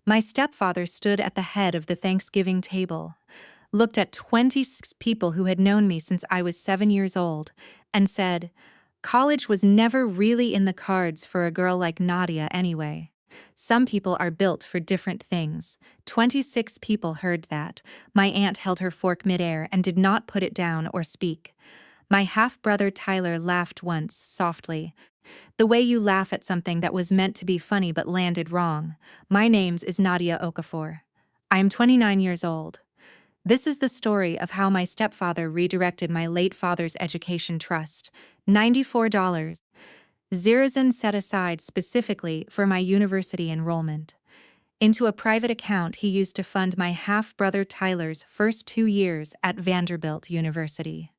My stepfather stood at the head of the Thanksgiving table, looked at 26 people who had known me since I was 7 years old, and said, "College was never really in the cards for a girl like Nadia anyway. Some people are built for different things." 26 people heard that. My aunt held her fork midair and did not put it down or speak. My half-brother Tyler laughed once, softly. The way you laugh at something that was meant to be funny but landed wrong. "My name's is Nadia Okafor. I am 29 years old. This is the story of how my stepfather redirected my late father's education trust. $94. Zerozen set aside specifically for my university enrollment. Into a private account he used to fund my half-brother Tyler's first 2 years at Vanderbilt University.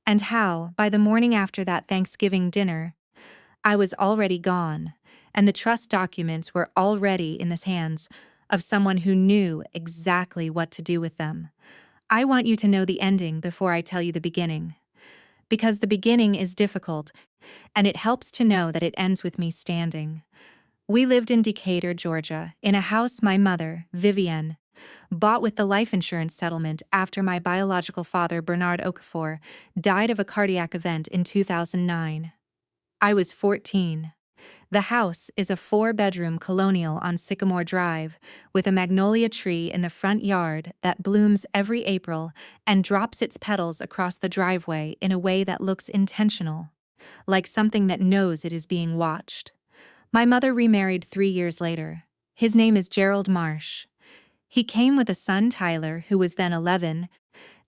And how, by the morning after that Thanksgiving dinner, I was already gone, and the trust documents were already in the hands of someone who knew exactly what to do with them. I want you to know the ending before I tell you the beginning. Because the beginning is difficult, and it helps to know that it ends with me standing. We lived in Decatur, Georgia, in a house my mother, Vivienne, bought with the life insurance settlement after my biological father, Bernard Okafor, died of a cardiac event in 2009. I was 14. The house is a 4-bedroom colonial on Sycamore Drive, with a magnolia tree in the front yard that blooms every April and drops its petals across the driveway in a way that looks intentional, like something that knows it is being watched. My mother remarried 3 years later. His name is Gerald Marsh. He came with a son, Tyler, who was then 11,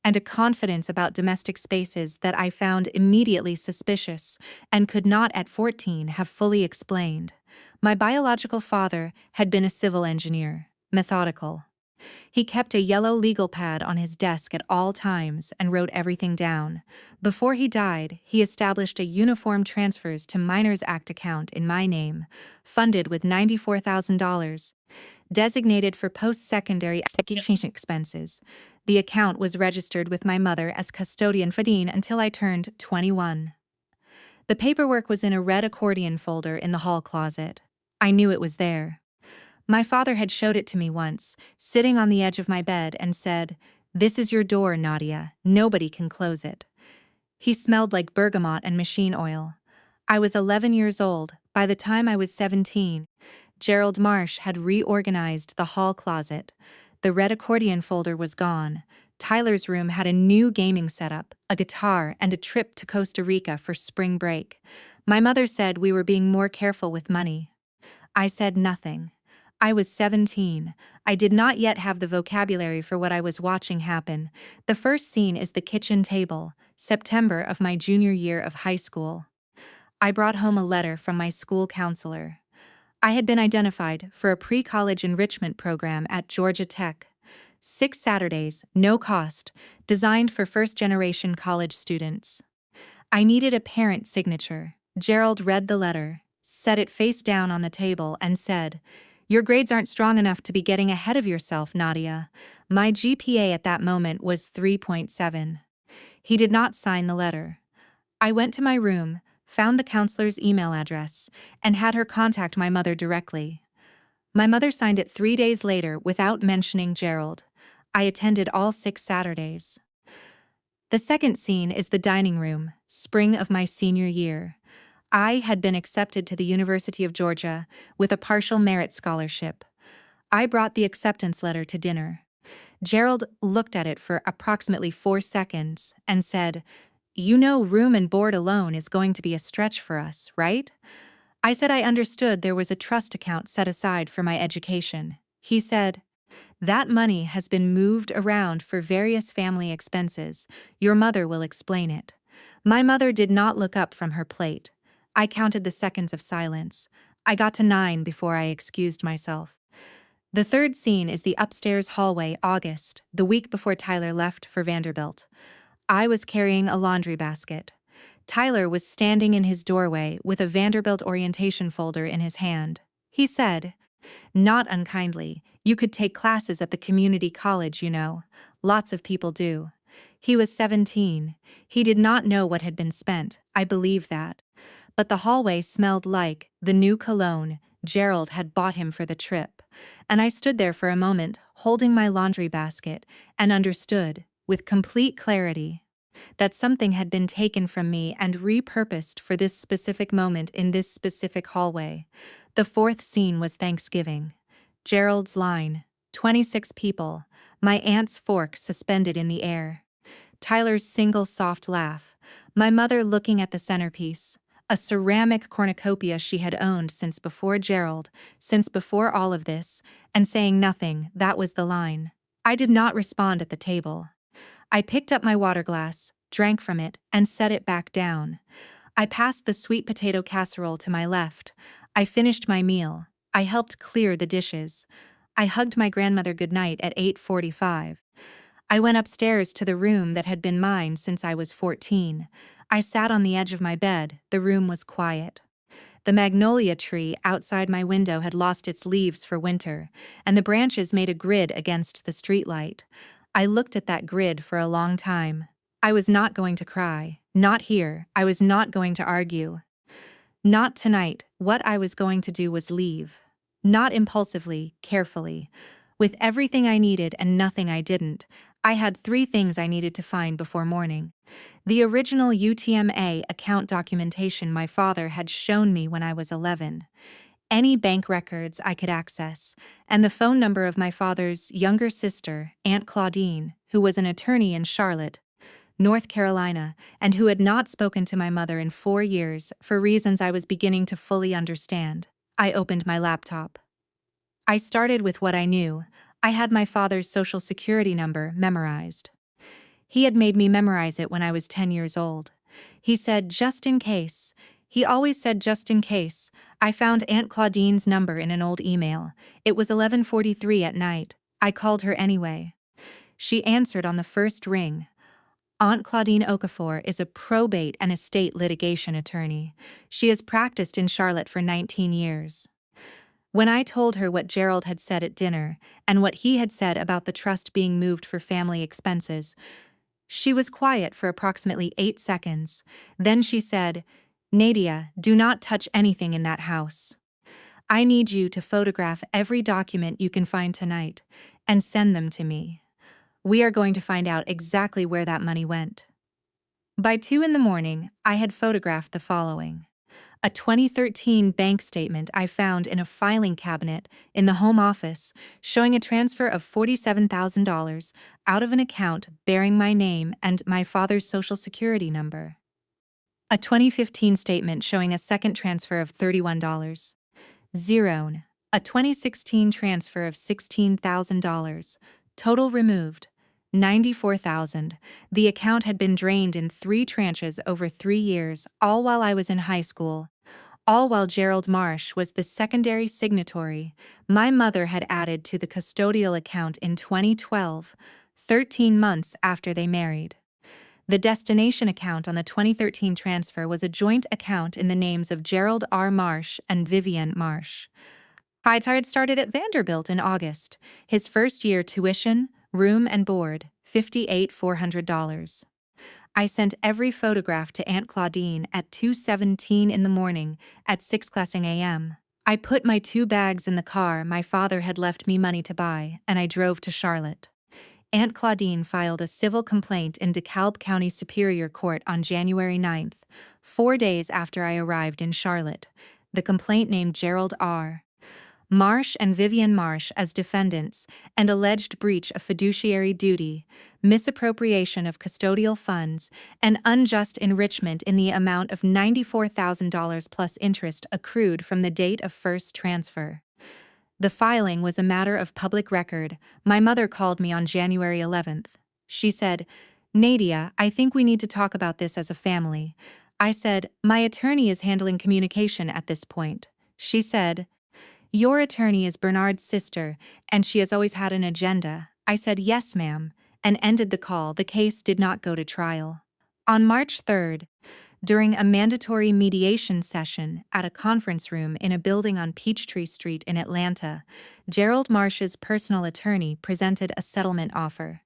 and a confidence about domestic spaces that I found immediately suspicious and could not at 14 have fully explained. My biological father had been a civil engineer, methodical. He kept a yellow legal pad on his desk at all times and wrote everything down. Before he died, he established a uniform transfers to Minors Act account in my name, funded with $94,000, designated for post-secondary education expenses. The account was registered with my mother as custodian Claudine until I turned 21. The paperwork was in a red accordion folder in the hall closet. I knew it was there. My father had showed it to me once, sitting on the edge of my bed, and said, "This is your door, Nadia. Nobody can close it." He smelled like bergamot and machine oil. I was 11 years old. By the time I was 17, Gerald Marsh had reorganized the hall closet. The red accordion folder was gone. Tyler's room had a new gaming setup, a guitar, and a trip to Costa Rica for spring break. My mother said we were being more careful with money. I said nothing. I was 17. I did not yet have the vocabulary for what I was watching happen. The first scene is the kitchen table, September of my junior year of high school. I brought home a letter from my school counselor. I had been identified for a pre-college enrichment program at Georgia Tech. 6 Saturdays, no cost, designed for first-generation college students. I needed a parent signature. Gerald read the letter, set it face down on the table, and said, "Your grades aren't strong enough to be getting ahead of yourself, Nadia." My GPA at that moment was 3.7. He did not sign the letter. I went to my room, found the counselor's email address, and had her contact my mother directly. My mother signed it 3 days later without mentioning Gerald. I attended all 6 Saturdays. The second scene is the dining room, spring of my senior year. I had been accepted to the University of Georgia with a partial merit scholarship. I brought the acceptance letter to dinner. Gerald looked at it for approximately 4 seconds and said, "You know room and board alone is going to be a stretch for us, right?" I said I understood there was a trust account set aside for my education. He said, "That money has been moved around for various family expenses. Your mother will explain it." My mother did not look up from her plate. I counted the seconds of silence. I got to 9 before I excused myself. The third scene is the upstairs hallway, August, the week before Tyler left for Vanderbilt. I was carrying a laundry basket. Tyler was standing in his doorway with a Vanderbilt orientation folder in his hand. He said, not unkindly, "You could take classes at the community college, you know. Lots of people do." He was 17. He did not know what had been spent, I believe that. But the hallway smelled like the new cologne, Gerald had bought him for the trip, and I stood there for a moment, holding my laundry basket, and understood, with complete clarity, that something had been taken from me and repurposed for this specific moment in this specific hallway. The fourth scene was Thanksgiving. Gerald's line, 26 people, my aunt's fork suspended in the air. Tyler's single soft laugh, my mother looking at the centerpiece, a ceramic cornucopia she had owned since before Gerald, since before all of this, and saying nothing. That was the line. I did not respond at the table. I picked up my water glass, drank from it, and set it back down. I passed the sweet potato casserole to my left. I finished my meal. I helped clear the dishes. I hugged my grandmother goodnight at 8:45. I went upstairs to the room that had been mine since I was 14. I sat on the edge of my bed. The room was quiet. The magnolia tree outside my window had lost its leaves for winter, and the branches made a grid against the streetlight. I looked at that grid for a long time. I was not going to cry. Not here. I was not going to argue. Not tonight. What I was going to do was leave. Not impulsively, carefully. With everything I needed and nothing I didn't. I had 3 things I needed to find before morning. The original UTMA account documentation my father had shown me when I was 11. Any bank records I could access, and the phone number of my father's younger sister, Aunt Claudine, who was an attorney in Charlotte, North Carolina, and who had not spoken to my mother in 4 years for reasons I was beginning to fully understand. I opened my laptop. I started with what I knew. I had my father's social security number memorized. He had made me memorize it when I was 10 years old. He said, just in case. He always said just in case. I found Aunt Claudine's number in an old email. It was 11:43 at night. I called her anyway. She answered on the first ring. Aunt Claudine Okafor is a probate and estate litigation attorney. She has practiced in Charlotte for 19 years. When I told her what Gerald had said at dinner, and what he had said about the trust being moved for family expenses, she was quiet for approximately 8 seconds. Then she said, "Nadia, do not touch anything in that house. I need you to photograph every document you can find tonight, and send them to me. We are going to find out exactly where that money went." By 2 in the morning, I had photographed the following. A 2013 bank statement I found in a filing cabinet in the home office showing a transfer of $47,000 out of an account bearing my name and my father's social security number. A 2015 statement showing a second transfer of $31. Zero. A 2016 transfer of $16,000. Total removed. $94,000. The account had been drained in 3 tranches over 3 years, all while I was in high school. All while Gerald Marsh was the secondary signatory. My mother had added to the custodial account in 2012, 13 months after they married. The destination account on the 2013 transfer was a joint account in the names of Gerald R. Marsh and Vivian Marsh. Hyde started at Vanderbilt in August. His first year tuition, room and board, $58,400. I sent every photograph to Aunt Claudine at 2:17 in the morning at 6:00 a.m. I put my 2 bags in the car my father had left me money to buy, and I drove to Charlotte. Aunt Claudine filed a civil complaint in DeKalb County Superior Court on January 9th, 4 days after I arrived in Charlotte. The complaint named Gerald R. Marsh and Vivian Marsh as defendants and alleged breach of fiduciary duty, misappropriation of custodial funds, and unjust enrichment in the amount of $94,000 plus interest accrued from the date of first transfer. The filing was a matter of public record. My mother called me on January 11th. She said, "Nadia, I think we need to talk about this as a family." I said, "My attorney is handling communication at this point." She said, "Your attorney is Bernard's sister, and she has always had an agenda." I said, "Yes, ma'am," and ended the call. The case did not go to trial. On March 3rd, during a mandatory mediation session at a conference room in a building on Peachtree Street in Atlanta, Gerald Marsh's personal attorney presented a settlement offer.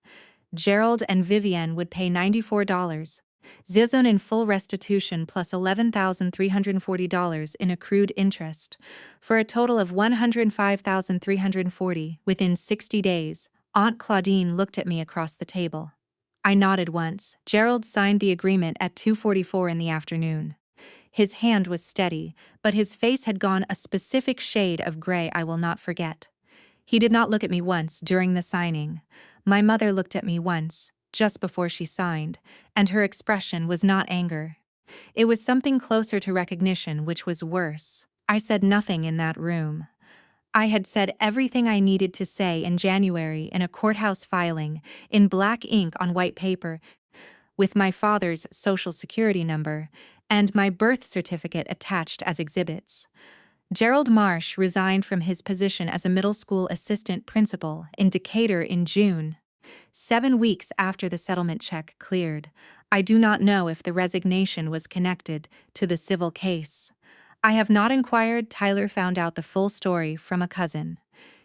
Gerald and Vivian would pay $94. Zizon in full restitution plus $11,340 in accrued interest, for a total of $105,340 within 60 days. Aunt Claudine looked at me across the table. I nodded once. Gerald signed the agreement at 2:44 in the afternoon. His hand was steady, but his face had gone a specific shade of gray I will not forget. He did not look at me once during the signing. My mother looked at me once, just before she signed, and her expression was not anger. It was something closer to recognition, which was worse. I said nothing in that room. I had said everything I needed to say in January in a courthouse filing, in black ink on white paper, with my father's social security number and my birth certificate attached as exhibits. Gerald Marsh resigned from his position as a middle school assistant principal in Decatur in June, 7 weeks after the settlement check cleared. I do not know if the resignation was connected to the civil case. I have not inquired. Tyler found out the full story from a cousin.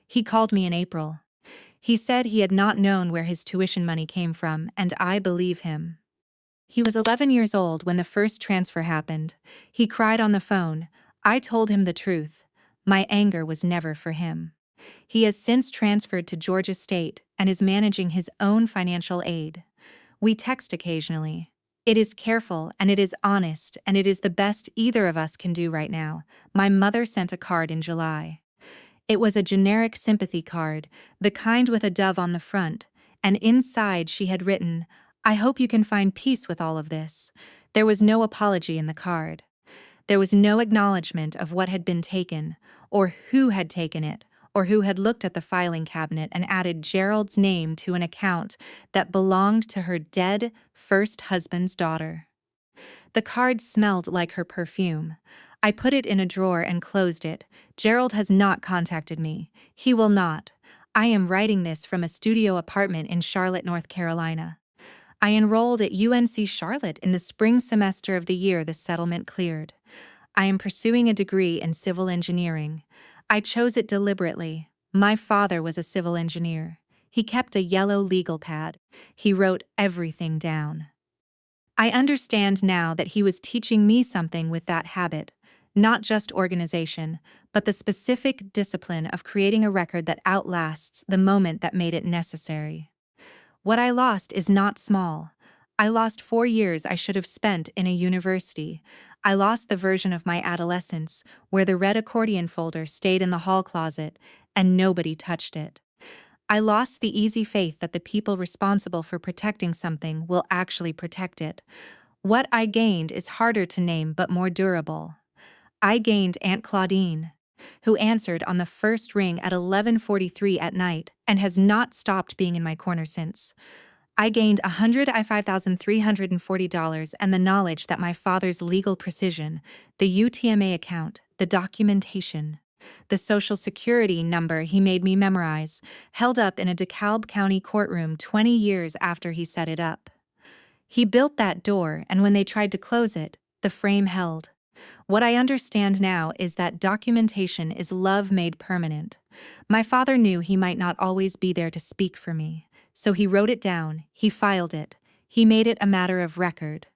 He called me in April. He said he had not known where his tuition money came from, and I believe him. He was 11 years old when the first transfer happened. He cried on the phone. I told him the truth. My anger was never for him. He has since transferred to Georgia State and is managing his own financial aid. We text occasionally. It is careful and it is honest, and it is the best either of us can do right now. My mother sent a card in July. It was a generic sympathy card, the kind with a dove on the front, and inside she had written, "I hope you can find peace with all of this." There was no apology in the card. There was no acknowledgement of what had been taken, or who had taken it, or who had looked at the filing cabinet and added Gerald's name to an account that belonged to her dead first husband's daughter. The card smelled like her perfume. I put it in a drawer and closed it. Gerald has not contacted me. He will not. I am writing this from a studio apartment in Charlotte, North Carolina. I enrolled at UNC Charlotte in the spring semester of the year the settlement cleared. I am pursuing a degree in civil engineering. I chose it deliberately. My father was a civil engineer. He kept a yellow legal pad. He wrote everything down. I understand now that he was teaching me something with that habit, not just organization, but the specific discipline of creating a record that outlasts the moment that made it necessary. What I lost is not small. I lost 4 years I should have spent in a university. I lost the version of my adolescence where the red accordion folder stayed in the hall closet and nobody touched it. I lost the easy faith that the people responsible for protecting something will actually protect it. What I gained is harder to name but more durable. I gained Aunt Claudine, who answered on the first ring at 11:43 at night and has not stopped being in my corner since. I gained $105,340 and the knowledge that my father's legal precision, the UTMA account, the documentation, the social security number he made me memorize, held up in a DeKalb County courtroom 20 years after he set it up. He built that door, and when they tried to close it, the frame held. What I understand now is that documentation is love made permanent. My father knew he might not always be there to speak for me, so he wrote it down, he filed it, he made it a matter of record.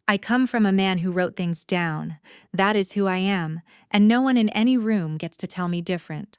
I come from a man who wrote things down. That is who I am, and no one in any room gets to tell me different.